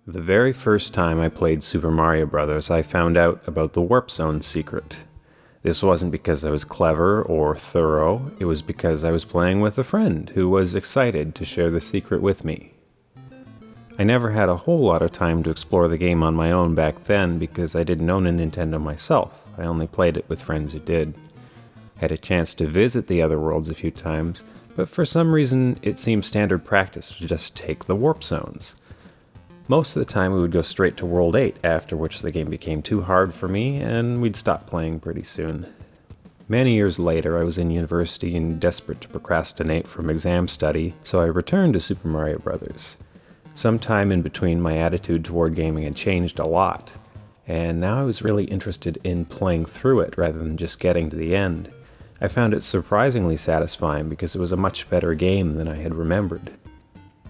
The very first time I played Super Mario Bros., I found out about the Warp Zone secret. This wasn't because I was clever or thorough, it was because I was playing with a friend who was excited to share the secret with me. I never had a whole lot of time to explore the game on my own back then because I didn't own a Nintendo myself. I only played it with friends who did. Had a chance to visit the other worlds a few times, but for some reason it seemed standard practice to just take the Warp Zones. Most of the time we would go straight to World 8, after which the game became too hard for me, and we'd stop playing pretty soon. Many years later, I was in university and desperate to procrastinate from exam study, so I returned to Super Mario Bros. Sometime in between, my attitude toward gaming had changed a lot, and now I was really interested in playing through it rather than just getting to the end. I found it surprisingly satisfying because it was a much better game than I had remembered.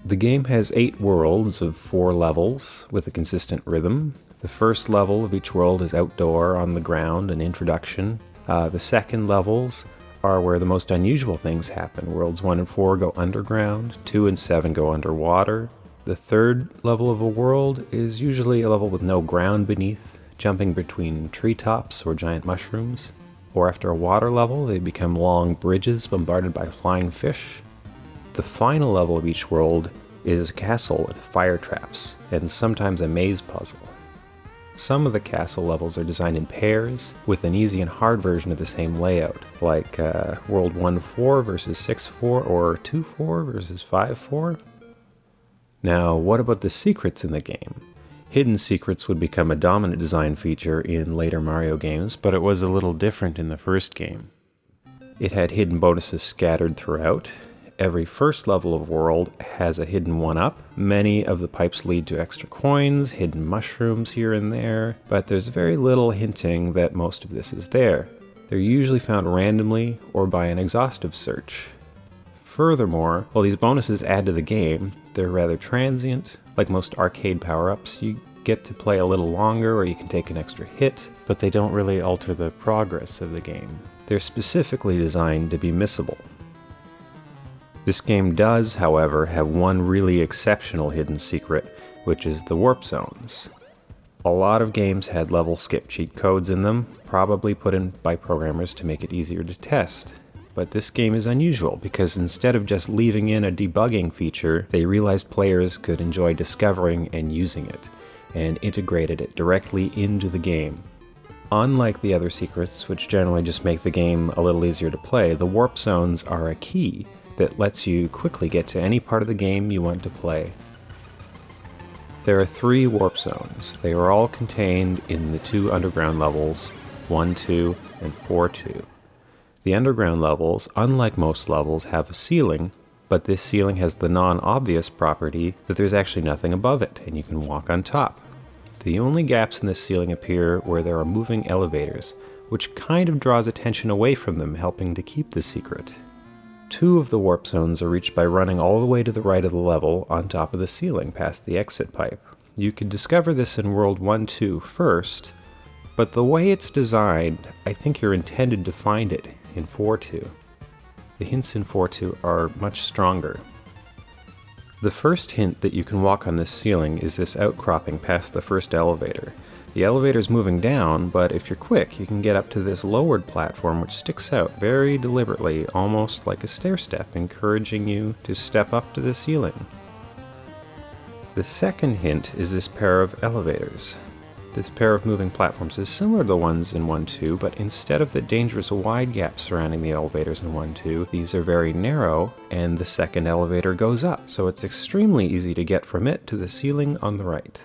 The game has 8 worlds of 4 levels with a consistent rhythm. The first level of each world is outdoor, on the ground, an introduction. The second levels are where the most unusual things happen. Worlds 1 and 4 go underground, 2 and 7 go underwater. The third level of a world is usually a level with no ground beneath, jumping between treetops or giant mushrooms. Or after a water level, they become long bridges bombarded by flying fish. The final level of each world is a castle with fire traps, and sometimes a maze puzzle. Some of the castle levels are designed in pairs, with an easy and hard version of the same layout, like World 1-4 versus 6-4, or 2-4 versus 5-4. Now, what about the secrets in the game? Hidden secrets would become a dominant design feature in later Mario games, but it was a little different in the first game. It had hidden bonuses scattered throughout. Every first level of world has a hidden 1-up. Many of the pipes lead to extra coins, hidden mushrooms here and there, but there's very little hinting that most of this is there. They're usually found randomly or by an exhaustive search. Furthermore, while these bonuses add to the game, they're rather transient. Like most arcade power-ups, you get to play a little longer or you can take an extra hit, but they don't really alter the progress of the game. They're specifically designed to be missable. This game does, however, have one really exceptional hidden secret, which is the warp zones. A lot of games had level skip cheat codes in them, probably put in by programmers to make it easier to test. But this game is unusual because instead of just leaving in a debugging feature, they realized players could enjoy discovering and using it, and integrated it directly into the game. Unlike the other secrets, which generally just make the game a little easier to play, the warp zones are a key that lets you quickly get to any part of the game you want to play. There are 3 warp zones. They are all contained in the 2 underground levels, 1-2 and 4-2. The underground levels, unlike most levels, have a ceiling, but this ceiling has the non-obvious property that there's actually nothing above it, and you can walk on top. The only gaps in this ceiling appear where there are moving elevators, which kind of draws attention away from them, helping to keep the secret. 2 of the warp zones are reached by running all the way to the right of the level on top of the ceiling past the exit pipe. You could discover this in World 1-2 first, but the way it's designed, I think you're intended to find it in 4-2. The hints in 4-2 are much stronger. The first hint that you can walk on this ceiling is this outcropping past the first elevator. The elevator's moving down, but if you're quick, you can get up to this lowered platform which sticks out very deliberately, almost like a stair-step, encouraging you to step up to the ceiling. The second hint is this pair of elevators. This pair of moving platforms is similar to the ones in 1-2, but instead of the dangerous wide gaps surrounding the elevators in 1-2, these are very narrow, and the second elevator goes up, so it's extremely easy to get from it to the ceiling on the right.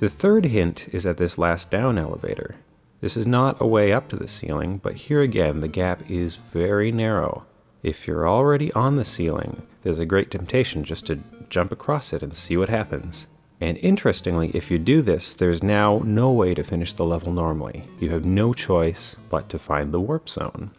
The third hint is at this last down elevator. This is not a way up to the ceiling, but here again the gap is very narrow. If you're already on the ceiling, there's a great temptation just to jump across it and see what happens. And interestingly, if you do this, there's now no way to finish the level normally. You have no choice but to find the warp zone.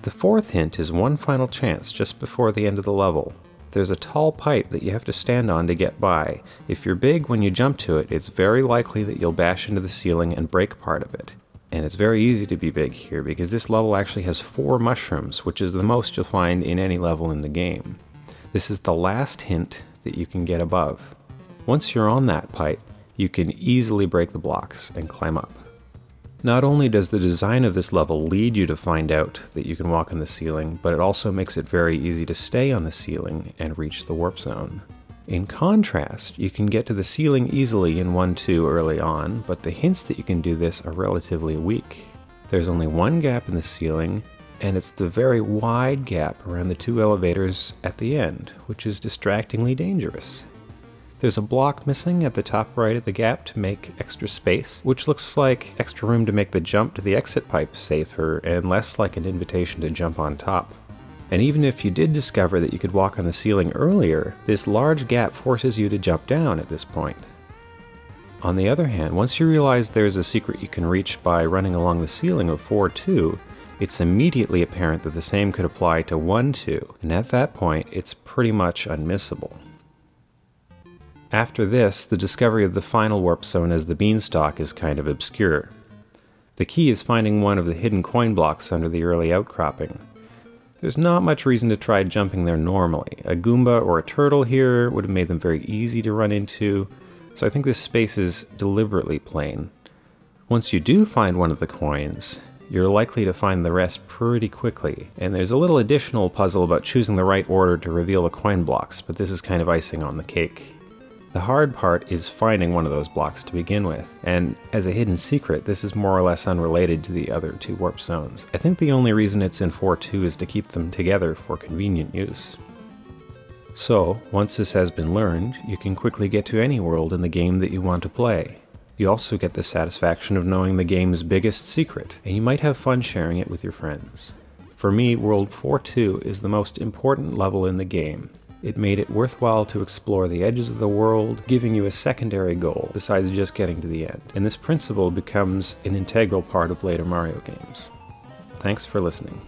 The fourth hint is one final chance just before the end of the level. There's a tall pipe that you have to stand on to get by. If you're big when you jump to it, it's very likely that you'll bash into the ceiling and break part of it. And it's very easy to be big here because this level actually has 4 mushrooms, which is the most you'll find in any level in the game. This is the last hint that you can get above. Once you're on that pipe, you can easily break the blocks and climb up. Not only does the design of this level lead you to find out that you can walk on the ceiling, but it also makes it very easy to stay on the ceiling and reach the warp zone. In contrast, you can get to the ceiling easily in 1-2 early on, but the hints that you can do this are relatively weak. There's only one gap in the ceiling, and it's the very wide gap around the 2 elevators at the end, which is distractingly dangerous. There's a block missing at the top right of the gap to make extra space, which looks like extra room to make the jump to the exit pipe safer and less like an invitation to jump on top. And even if you did discover that you could walk on the ceiling earlier, this large gap forces you to jump down at this point. On the other hand, once you realize there's a secret you can reach by running along the ceiling of 4-2, it's immediately apparent that the same could apply to 1-2, and at that point, it's pretty much unmissable. After this, the discovery of the final warp zone as the beanstalk is kind of obscure. The key is finding one of the hidden coin blocks under the early outcropping. There's not much reason to try jumping there normally. A Goomba or a turtle here would have made them very easy to run into, so I think this space is deliberately plain. Once you do find one of the coins, you're likely to find the rest pretty quickly, and there's a little additional puzzle about choosing the right order to reveal the coin blocks, but this is kind of icing on the cake. The hard part is finding one of those blocks to begin with, and as a hidden secret, this is more or less unrelated to the other 2 warp zones. I think the only reason it's in 4-2 is to keep them together for convenient use. So, once this has been learned, you can quickly get to any world in the game that you want to play. You also get the satisfaction of knowing the game's biggest secret, and you might have fun sharing it with your friends. For me, World 4-2 is the most important level in the game. It made it worthwhile to explore the edges of the world, giving you a secondary goal besides just getting to the end. And this principle becomes an integral part of later Mario games. Thanks for listening.